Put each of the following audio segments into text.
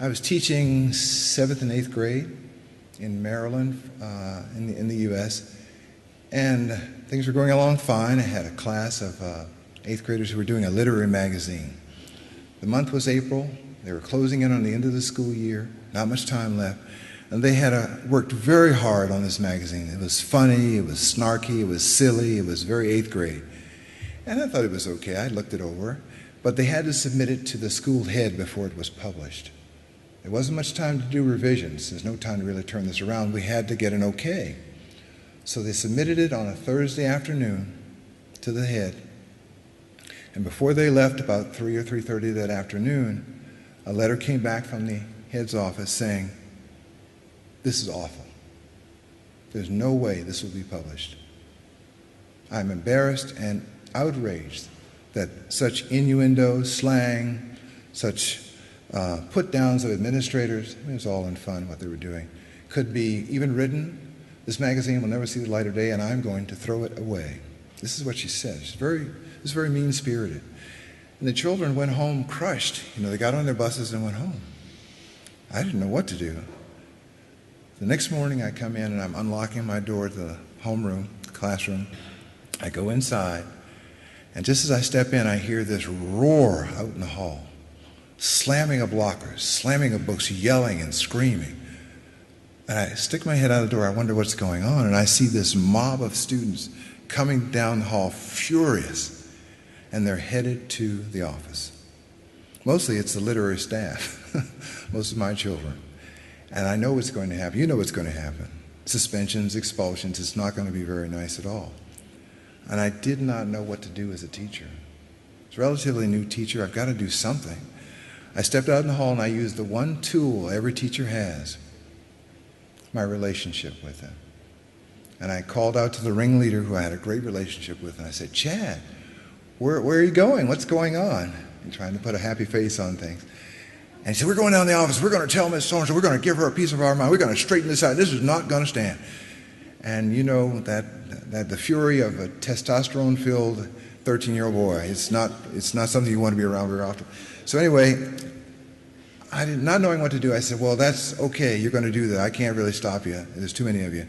I was teaching 7th and 8th grade in Maryland, in the U.S., and things were going along fine. I had a class of 8th graders who were doing a literary magazine. The month was April. They were closing in on the end of the school year, not much time left, and they had worked very hard on this magazine. It was funny, it was snarky, it was silly, it was very 8th grade. And I thought it was okay. I looked it over, but they had to submit it to the school head before it was published. There wasn't much time to do revisions. There's no time to really turn this around. We had to get an okay. So they submitted it on a Thursday afternoon to the head. And before they left, about 3 or 3:30 that afternoon, a letter came back from the head's office saying, "This is awful. There's no way this will be published. I'm embarrassed and outraged that such innuendo, slang, such put-downs of administrators," it was all in fun what they were doing, "could be even written. This magazine will never see the light of day, and I'm going to throw it away." This is what she said. She's very mean-spirited. And the children went home crushed. They got on their buses and went home. I didn't know what to do. The next morning I come in and I'm unlocking my door to the homeroom, the classroom. I go inside, and just as I step in, I hear this roar out in the hall. Slamming of lockers, slamming of books, yelling and screaming. And I stick my head out the door, I wonder what's going on, and I see this mob of students coming down the hall furious, and they're headed to the office. Mostly it's the literary staff, most of my children. And I know what's going to happen. You know what's going to happen. Suspensions, expulsions, it's not going to be very nice at all. And I did not know what to do as a teacher. As a relatively new teacher, I've got to do something. I stepped out in the hall and I used the one tool every teacher has, my relationship with them. And I called out to the ringleader who I had a great relationship with, and I said, "Chad, where are you going? What's going on?" And trying to put a happy face on things. And he said, "We're going down to the office. We're going to tell Miss So-and-so. We're going to give her a piece of our mind. We're going to straighten this out. This is not going to stand." And you know that the fury of a testosterone-filled 13-year-old boy, it's not something you want to be around very often. So anyway, not knowing what to do, I said, "Well, that's okay. You're going to do that. I can't really stop you. There's too many of you.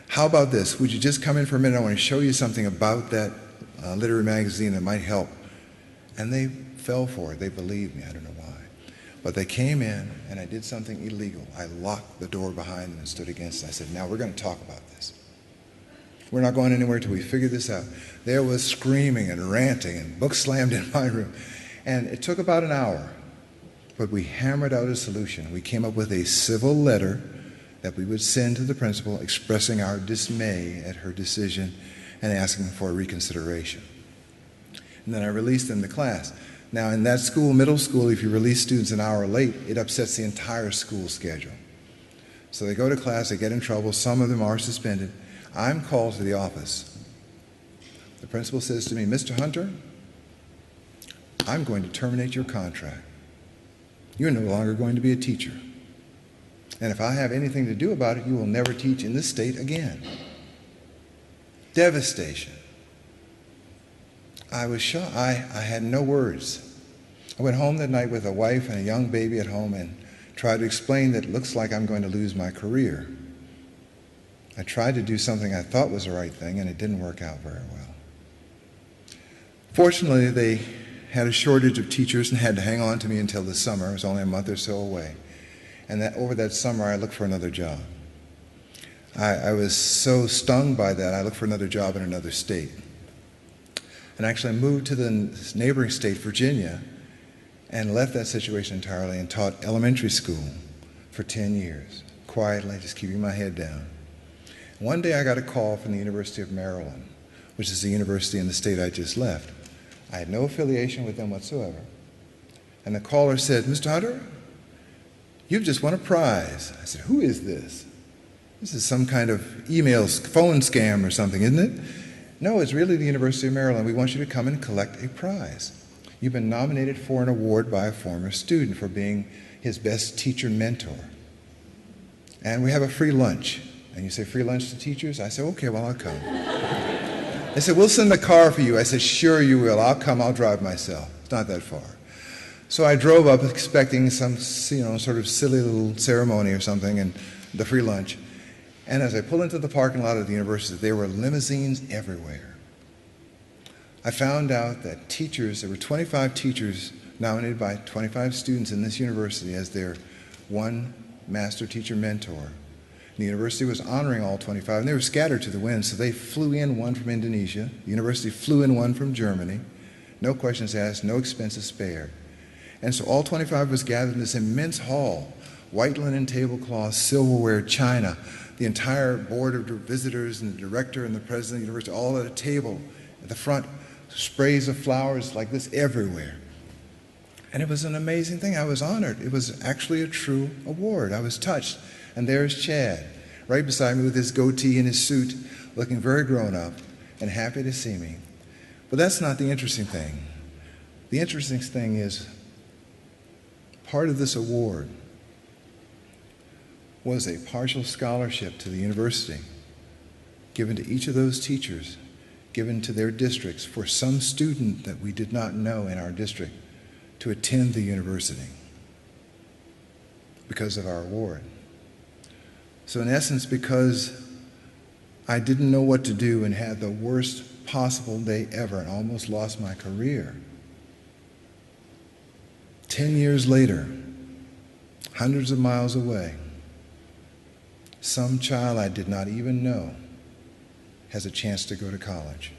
How about this? Would you just come in for a minute? I want to show you something about that literary magazine that might help." And they fell for it. They believed me. I don't know why. But they came in, and I did something illegal. I locked the door behind them and stood against it. I said, "Now we're going to talk about this. We're not going anywhere till we figure this out." There was screaming and ranting and books slammed in my room. And it took about an hour, but we hammered out a solution. We came up with a civil letter that we would send to the principal expressing our dismay at her decision and asking for a reconsideration. And then I released them to class. Now, in that school, middle school, if you release students an hour late, it upsets the entire school schedule. So they go to class, they get in trouble, some of them are suspended. I'm called to the office. The principal says to me, "Mr. Hunter, I'm going to terminate your contract. You're no longer going to be a teacher. And if I have anything to do about it, you will never teach in this state again." Devastation. I was shocked. I had no words. I went home that night with a wife and a young baby at home and tried to explain that it looks like I'm going to lose my career. I tried to do something I thought was the right thing, and it didn't work out very well. Fortunately, they had a shortage of teachers and had to hang on to me until the summer. It was only a month or so away. And over that summer, I looked for another job. I was so stung by that, I looked for another job in another state. And actually I moved to the neighboring state, Virginia, and left that situation entirely and taught elementary school for 10 years, quietly, just keeping my head down. One day I got a call from the University of Maryland, which is the university in the state I just left. I had no affiliation with them whatsoever. And the caller said, "Mr. Hunter, you've just won a prize." I said, "Who is this? This is some kind of phone scam or something, isn't it?" "No, it's really the University of Maryland. We want you to come and collect a prize. You've been nominated for an award by a former student for being his best teacher mentor. And we have a free lunch." And you say, "Free lunch to teachers?" I said, "Okay, well, I'll come." They said, "We'll send a car for you." I said, "Sure you will. I'll come. I'll drive myself. It's not that far." So I drove up expecting some, sort of silly little ceremony or something and the free lunch. And as I pulled into the parking lot of the university, there were limousines everywhere. I found out that there were 25 teachers nominated by 25 students in this university as their one master teacher mentor. The university was honoring all 25, and they were scattered to the wind, so they flew in one from Indonesia. The university flew in one from Germany. No questions asked, no expenses spared. And so all 25 of us gathered in this immense hall, white linen tablecloths, silverware, china, the entire board of visitors and the director and the president of the university, all at a table at the front, sprays of flowers like this everywhere. And it was an amazing thing. I was honored. It was actually a true award. I was touched. And there's Chad, right beside me with his goatee and his suit, looking very grown up and happy to see me. But that's not the interesting thing. The interesting thing is part of this award was a partial scholarship to the university given to each of those teachers, given to their districts for some student that we did not know in our district to attend the university because of our award. So in essence, because I didn't know what to do and had the worst possible day ever and almost lost my career, 10 years later, hundreds of miles away, some child I did not even know has a chance to go to college.